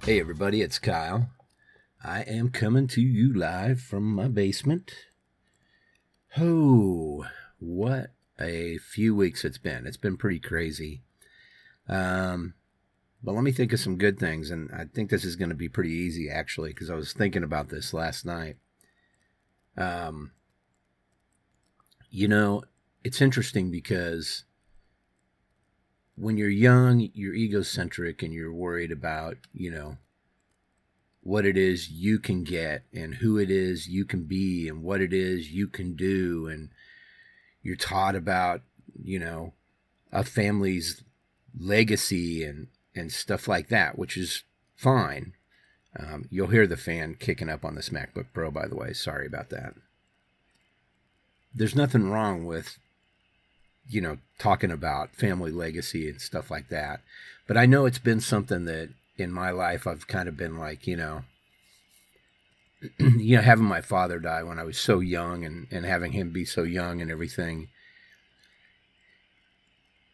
Hey everybody, it's Kyle. I am coming to you live from my basement. Oh, what a few weeks it's been. It's been pretty crazy. Um, but let me think of some good things, and I think this is going to be pretty easy actually, because I was thinking about this last night. Um, you know, it's interesting because when you're young, you're egocentric and you're worried about, what it is you can get and who it is you can be and what it is you can do. And you're taught about, you know, a family's legacy and stuff like that, which is fine. You'll hear the fan kicking up on this MacBook Pro, by the way. Sorry about that. There's nothing wrong with, talking about family legacy and stuff like that. But I know it's been something that in my life I've kind of been like, having my father die when I was so young and having him be so young and everything.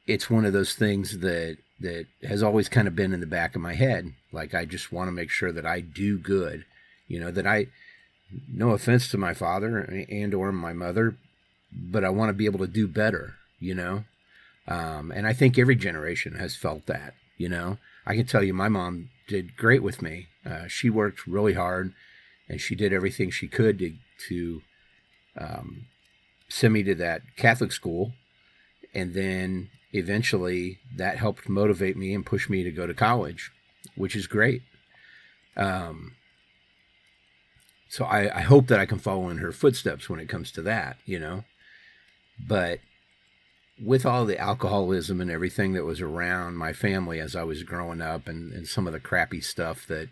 It's one of those things that has always kind of been in the back of my head. Like, I just want to make sure that I do good, that I, no offense to my father and or my mother, but I want to be able to do better, and I think every generation has felt that, I can tell you my mom did great with me. She worked really hard and she did everything she could to send me to that Catholic school. And then eventually that helped motivate me and push me to go to college, which is great. So I hope that I can follow in her footsteps when it comes to that, But with all the alcoholism and everything that was around my family as I was growing up and some of the crappy stuff that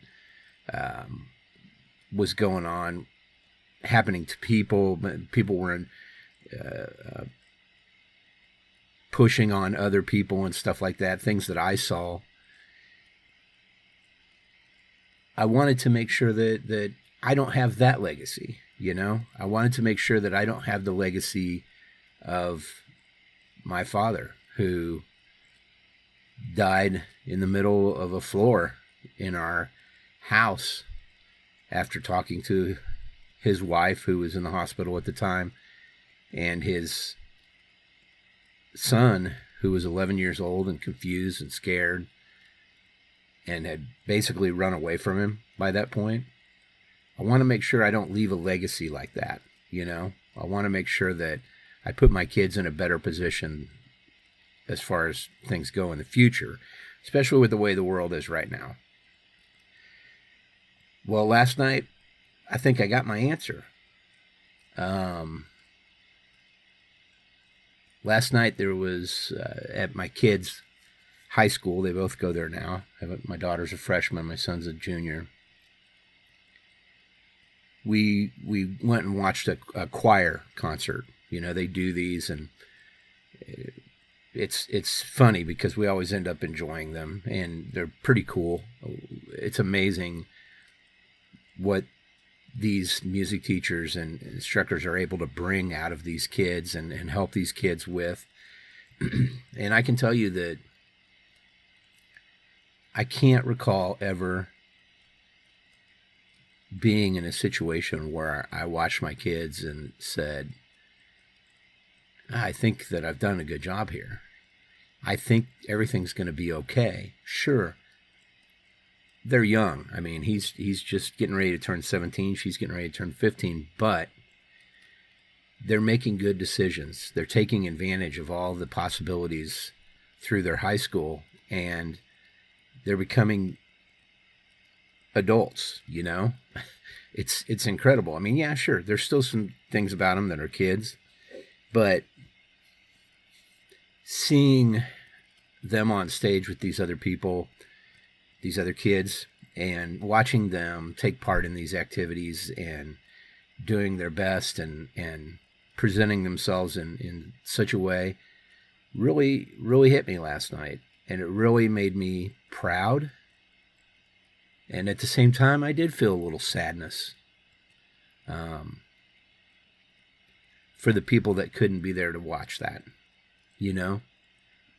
was going on, happening to people were pushing on other people and stuff like that, things that I saw. I wanted to make sure that I don't have that legacy, I wanted to make sure that I don't have the legacy of my father, who died in the middle of a floor in our house after talking to his wife, who was in the hospital at the time, and his son, who was 11 years old and confused and scared and had basically run away from him by that point. I want to make sure I don't leave a legacy like that, I want to make sure that I put my kids in a better position as far as things go in the future, especially with the way the world is right now. Well, last night, I think I got my answer. Last night there was at my kids' high school. They both go there now. My daughter's a freshman. My son's a junior. We went and watched a choir concert. They do these, and it's funny because we always end up enjoying them, and they're pretty cool. It's amazing what these music teachers and instructors are able to bring out of these kids and help these kids with. And I can tell you that I can't recall ever being in a situation where I watched my kids and said, I think that I've done a good job here. I think everything's going to be okay. Sure, they're young. I mean, he's just getting ready to turn 17. She's getting ready to turn 15. But they're making good decisions. They're taking advantage of all the possibilities through their high school, and they're becoming adults, It's incredible. I mean, yeah, sure, there's still some things about them that are kids, but seeing them on stage with these other people, these other kids, and watching them take part in these activities and doing their best and presenting themselves in such a way really, really hit me last night. And it really made me proud. And at the same time, I did feel a little sadness for the people that couldn't be there to watch that,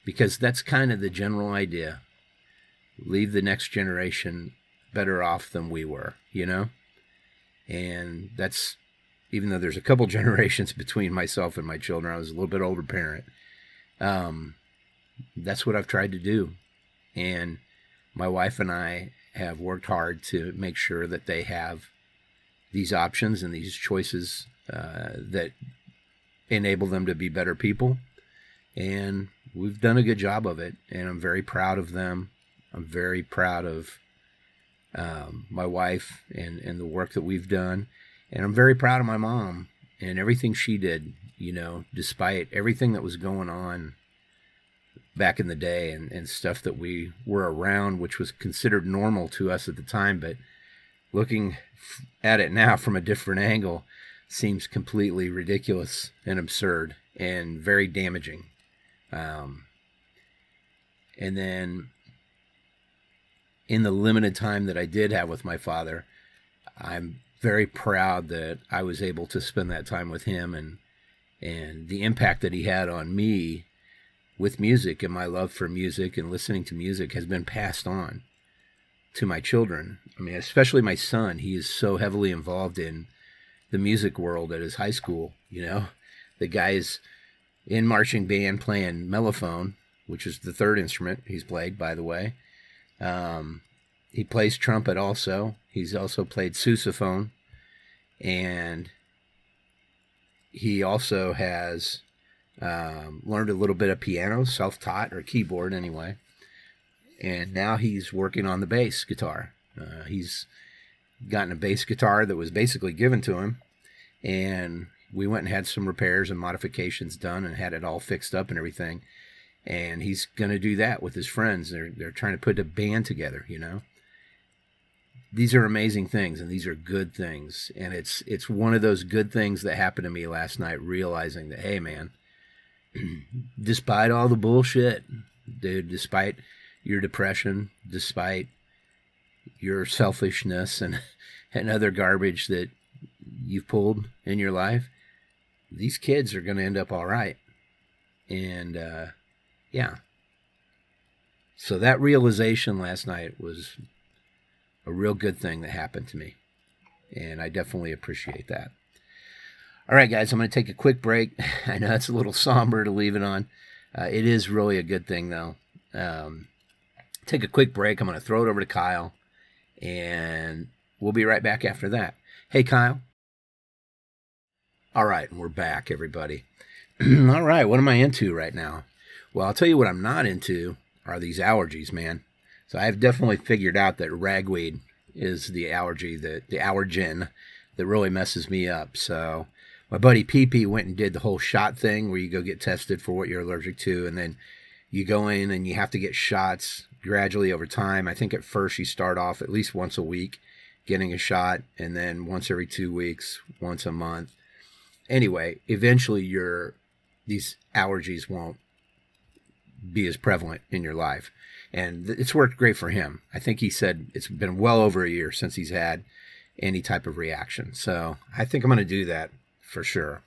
because that's kind of the general idea. Leave the next generation better off than we were, you know? And that's, even though there's a couple generations between myself and my children, I was a little bit older parent. That's what I've tried to do. And my wife and I have worked hard to make sure that they have these options and these choices that enable them to be better people. And we've done a good job of it. And I'm very proud of them. I'm very proud of my wife and the work that we've done. And I'm very proud of my mom and everything she did, you know, despite everything that was going on back in the day and stuff that we were around, which was considered normal to us at the time. But looking at it now from a different angle seems completely ridiculous and absurd and very damaging. And then in the limited time that I did have with my father, I'm very proud that I was able to spend that time with him, and the impact that he had on me with music and my love for music and listening to music has been passed on to my children. I mean, especially my son. He is so heavily involved in the music world at his high school. You know, the guy is in marching band playing mellophone, which is the third instrument he's played, by the way. He plays trumpet also. He's also played sousaphone. And he also has learned a little bit of piano, self-taught, or keyboard anyway. And now he's working on the bass guitar. He's gotten a bass guitar that was basically given to him. And we went and had some repairs and modifications done and had it all fixed up and everything. And he's going to do that with his friends. They're trying to put a band together, you know. These are amazing things, and these are good things. And it's one of those good things that happened to me last night, realizing that, hey, man, despite all the bullshit, dude, despite your depression, despite your selfishness and other garbage that you've pulled in your life, these kids are going to end up all right. And, yeah. So that realization last night was a real good thing that happened to me. And I definitely appreciate that. All right, guys, I'm going to take a quick break. I know it's a little somber to leave it on. It is really a good thing, though. Take a quick break. I'm going to throw it over to Kyle, and we'll be right back after that. Hey, Kyle. All right, we're back, everybody. All right, what am I into right now? Well, I'll tell you what I'm not into are these allergies, man. So I've definitely figured out that ragweed is the allergy, the allergen that really messes me up. So my buddy PP went and did the whole shot thing where you go get tested for what you're allergic to, and then you go in and you have to get shots gradually over time. I think at first you start off at least once a week getting a shot, and then once every 2 weeks, once a month. Anyway, eventually these allergies won't be as prevalent in your life. And it's worked great for him. I think he said it's been well over a year since he's had any type of reaction. So I think I'm going to do that for sure.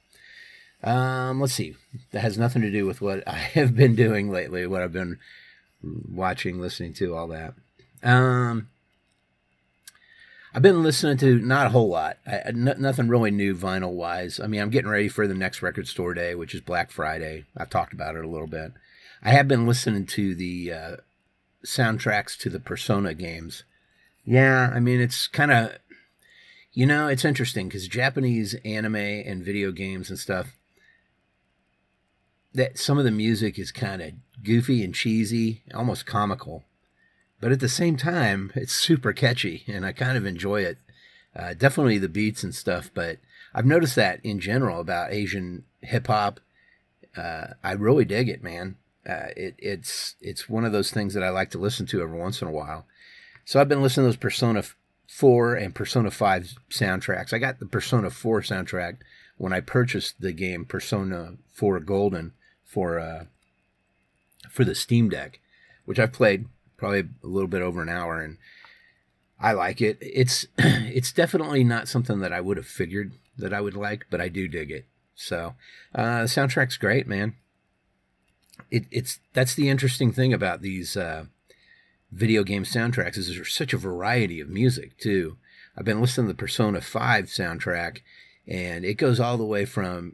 Let's see. That has nothing to do with what I have been doing lately, what I've been watching, listening to, all that. I've been listening to not a whole lot. Nothing really new vinyl-wise. I mean, I'm getting ready for the next record store day, which is Black Friday. I've talked about it a little bit. I have been listening to the soundtracks to the Persona games. Yeah, I mean, it's kind of, you know, it's interesting because Japanese anime and video games and stuff, that some of the music is kind of goofy and cheesy, almost comical. But at the same time, it's super catchy, and I kind of enjoy it. Definitely the beats and stuff, but I've noticed that in general about Asian hip-hop. I really dig it, man. It's one of those things that I like to listen to every once in a while. So I've been listening to those Persona 4 and Persona 5 soundtracks. I got the Persona 4 soundtrack when I purchased the game Persona 4 Golden for the Steam Deck, which I've played probably a little bit over an hour, and I like it. It's definitely not something that I would have figured that I would like, but I do dig it. So the soundtrack's great, man. That's the interesting thing about these video game soundtracks is there's such a variety of music too. I've been listening to the Persona 5 soundtrack, and it goes all the way from,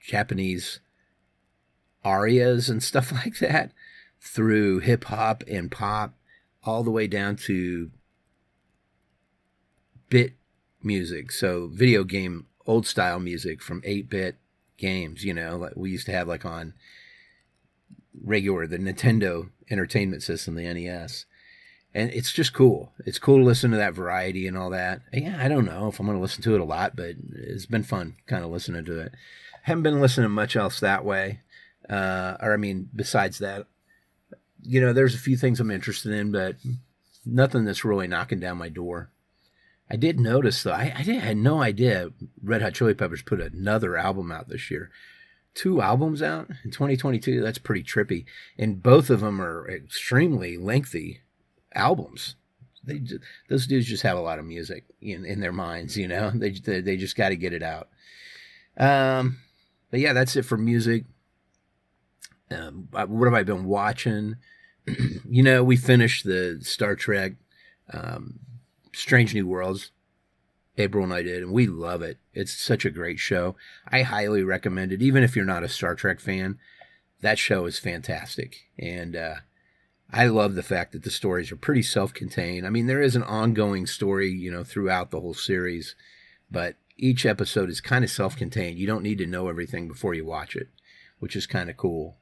Japanese arias and stuff like that through hip hop and pop, all the way down to bit music. So video game old style music from 8-bit games, like we used to have like on the Nintendo Entertainment System, the NES. And it's just cool. It's cool to listen to that variety and all that. Yeah, I don't know if I'm going to listen to it a lot, but it's been fun kind of listening to it. I haven't been listening to much else that way. Besides that, there's a few things I'm interested in, but nothing that's really knocking down my door. I did notice, though, I had no idea Red Hot Chili Peppers put another album out this year. 2 albums out in 2022. That's pretty trippy. And both of them are extremely lengthy albums. Those dudes just have a lot of music in their minds, They just got to get it out. But yeah, that's it for music. What have I been watching? We finished the Star Trek Strange New Worlds. April and I did, and we love it. It's such a great show. I highly recommend it. Even if you're not a Star Trek fan, that show is fantastic. And I love the fact that the stories are pretty self-contained. I mean, there is an ongoing story, throughout the whole series, but each episode is kind of self-contained. You don't need to know everything before you watch it, which is kind of cool.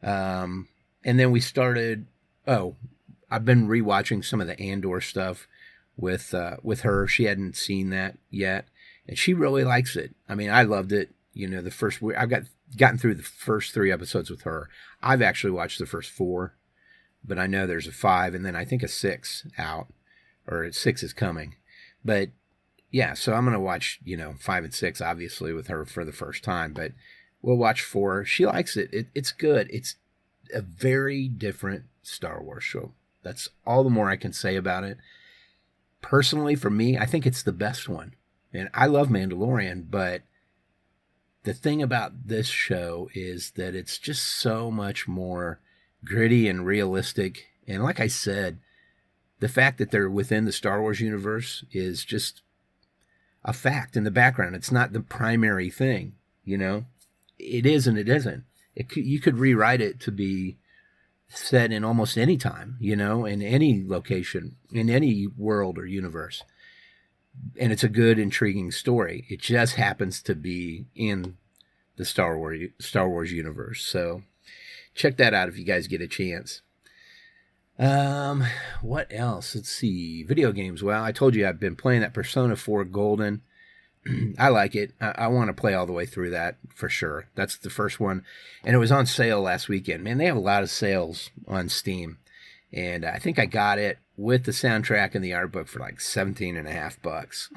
And then we started, I've been rewatching some of the Andor stuff with her. She hadn't seen that yet, and she really likes it. I mean, I loved it. I've gotten through the first 3 episodes with her. I've actually watched the first 4, but I know there's a 5 and then I think a 6 out, or 6 is coming. But yeah, so I'm going to watch, 5 and 6 obviously with her for the first time, but we'll watch 4. She likes it. It's good. It's a very different Star Wars show. That's all the more I can say about it. Personally, for me, I think it's the best one. And I love Mandalorian, but the thing about this show is that it's just so much more gritty and realistic. And like I said, the fact that they're within the Star Wars universe is just a fact in the background. It's not the primary thing, It is and it isn't. You could rewrite it to be set in almost any time, in any location, in any world or universe. And it's a good, intriguing story. It just happens to be in the Star Wars universe. So check that out if you guys get a chance. What else? Let's see. Video games. Well, I told you I've been playing that Persona 4 Golden. I like it. I want to play all the way through that for sure. That's the first one. And it was on sale last weekend. Man, they have a lot of sales on Steam. And I think I got it with the soundtrack and the art book for like $17.50,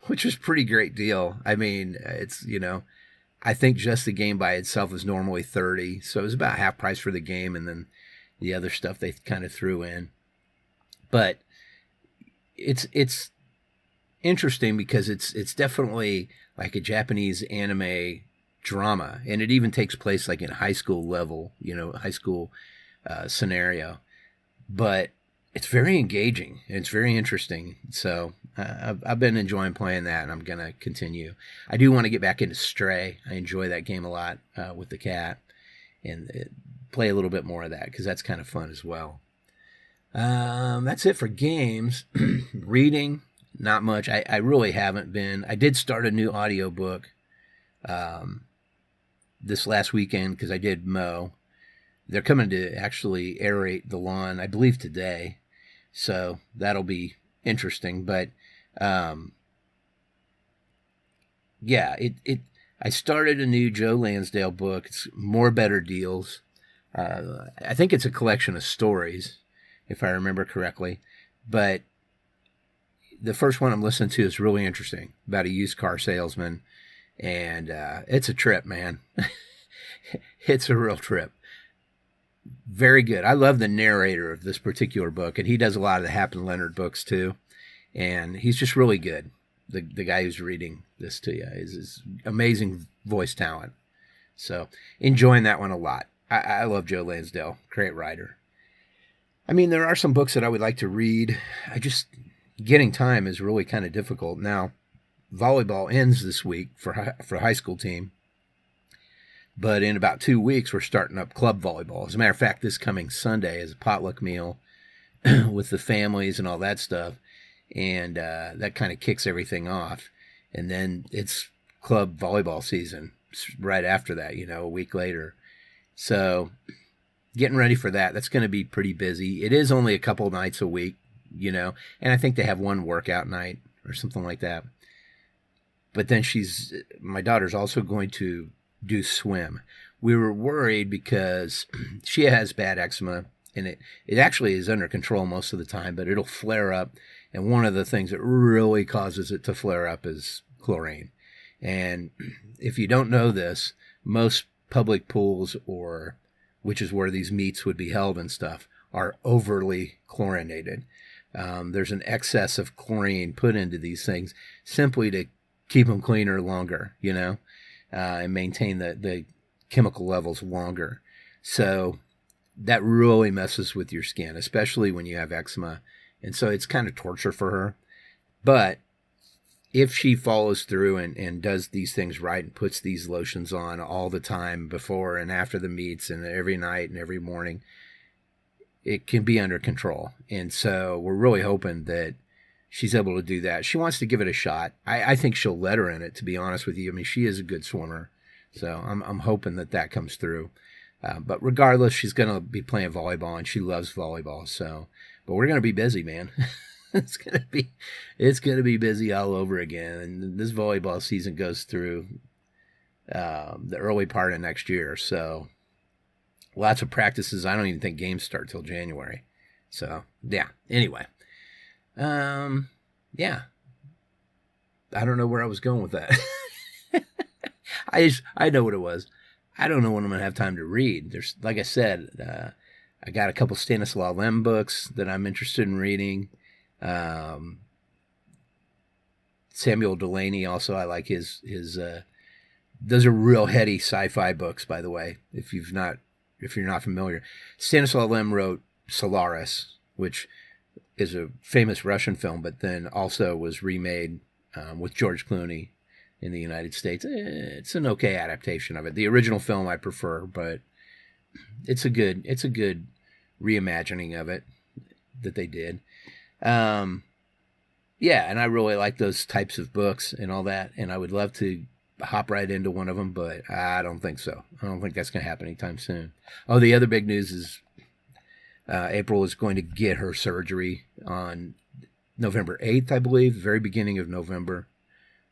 which was a pretty great deal. I mean, it's, I think just the game by itself is normally $30. So it was about half price for the game. And then the other stuff they kind of threw in. But it's interesting because it's definitely like a Japanese anime drama, and it even takes place like in high school level, high school scenario. But it's very engaging and it's very interesting. So I've been enjoying playing that, and I'm gonna continue. I do want to get back into Stray. I enjoy that game a lot with the cat, and play a little bit more of that because that's kind of fun as well. That's it for games. Reading. Not much. I really haven't been. I did start a new audiobook this last weekend because I did mow. They're coming to actually aerate the lawn, I believe, today. So that'll be interesting. But yeah, I started a new Joe Lansdale book. It's More Better Deals. I think it's a collection of stories, if I remember correctly. But the first one I'm listening to is really interesting, about a used car salesman. And it's a trip, man. It's a real trip. Very good. I love the narrator of this particular book, and he does a lot of the Happen Leonard books too. And he's just really good. The guy who's reading this to you is amazing voice talent. So enjoying that one a lot. I love Joe Lansdale. Great writer. I mean, there are some books that I would like to read. Getting time is really kind of difficult. Now, volleyball ends this week for a high school team. But in about 2 weeks, we're starting up club volleyball. As a matter of fact, this coming Sunday is a potluck meal with the families and all that stuff. And that kind of kicks everything off. And then it's club volleyball season right after that, a week later. So getting ready for that. That's going to be pretty busy. It is only a couple nights a week, and I think they have one workout night or something like that. But then my daughter's also going to do swim. We were worried because she has bad eczema, and it actually is under control most of the time, but it'll flare up. And one of the things that really causes it to flare up is chlorine. And if you don't know this, most public pools, which is where these meets would be held and stuff, are overly chlorinated. There's an excess of chlorine put into these things simply to keep them cleaner longer, and maintain the chemical levels longer. So that really messes with your skin, especially when you have eczema. And so it's kind of torture for her. But if she follows through and does these things right and puts these lotions on all the time before and after the meets and every night and every morning, it can be under control. And so we're really hoping that she's able to do that. She wants to give it a shot. I think she'll let her in it, to be honest with you. I mean, she is a good swimmer. So I'm hoping that comes through. But regardless, she's going to be playing volleyball, and she loves volleyball. But we're going to be busy, man. It's going to be busy all over again. And this volleyball season goes through the early part of next year. So lots of practices. I don't even think games start till January. So yeah, anyway. Yeah, I don't know where I was going with that. I know what it was. I don't know when I'm going to have time to read. There's, like I said, I got a couple Stanislaw Lem books that I'm interested in reading. Samuel Delaney also, I like his those are real heady sci-fi books, by the way, if you're not familiar. Stanislaw Lem wrote Solaris, which is a famous Russian film, but then also was remade with George Clooney in the United States. It's an okay adaptation of it. The original film I prefer, but it's a good reimagining of it that they did. Yeah, and I really like those types of books and all that, and I would love to hop right into one of them, but I don't think so. I don't think that's going to happen anytime soon. Oh, the other big news is April is going to get her surgery on November 8th, I believe, the very beginning of November,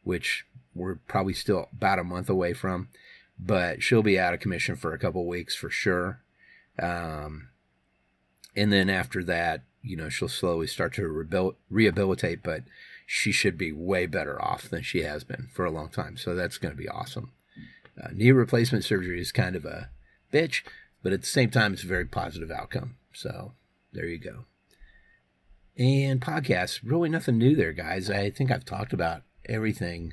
which we're probably still about a month away from, but she'll be out of commission for a couple weeks for sure. And then after that, she'll slowly start to rehabilitate, but she should be way better off than she has been for a long time. So that's going to be awesome. Knee replacement surgery is kind of a bitch, but at the same time, it's a very positive outcome. So there you go. And podcasts, really nothing new there, guys. I think I've talked about everything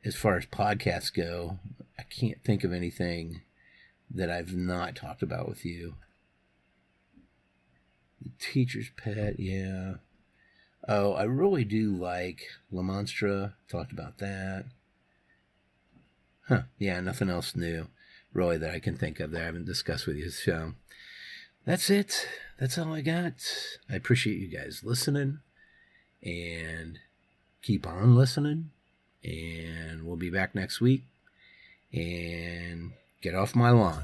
as far as podcasts go. I can't think of anything that I've not talked about with you. The Teacher's Pet, yeah. Oh, I really do like La Monstra. Talked about that. Yeah, nothing else new, really, that I can think of that I haven't discussed with you. So that's it. That's all I got. I appreciate you guys listening, and keep on listening. And we'll be back next week. And get off my lawn.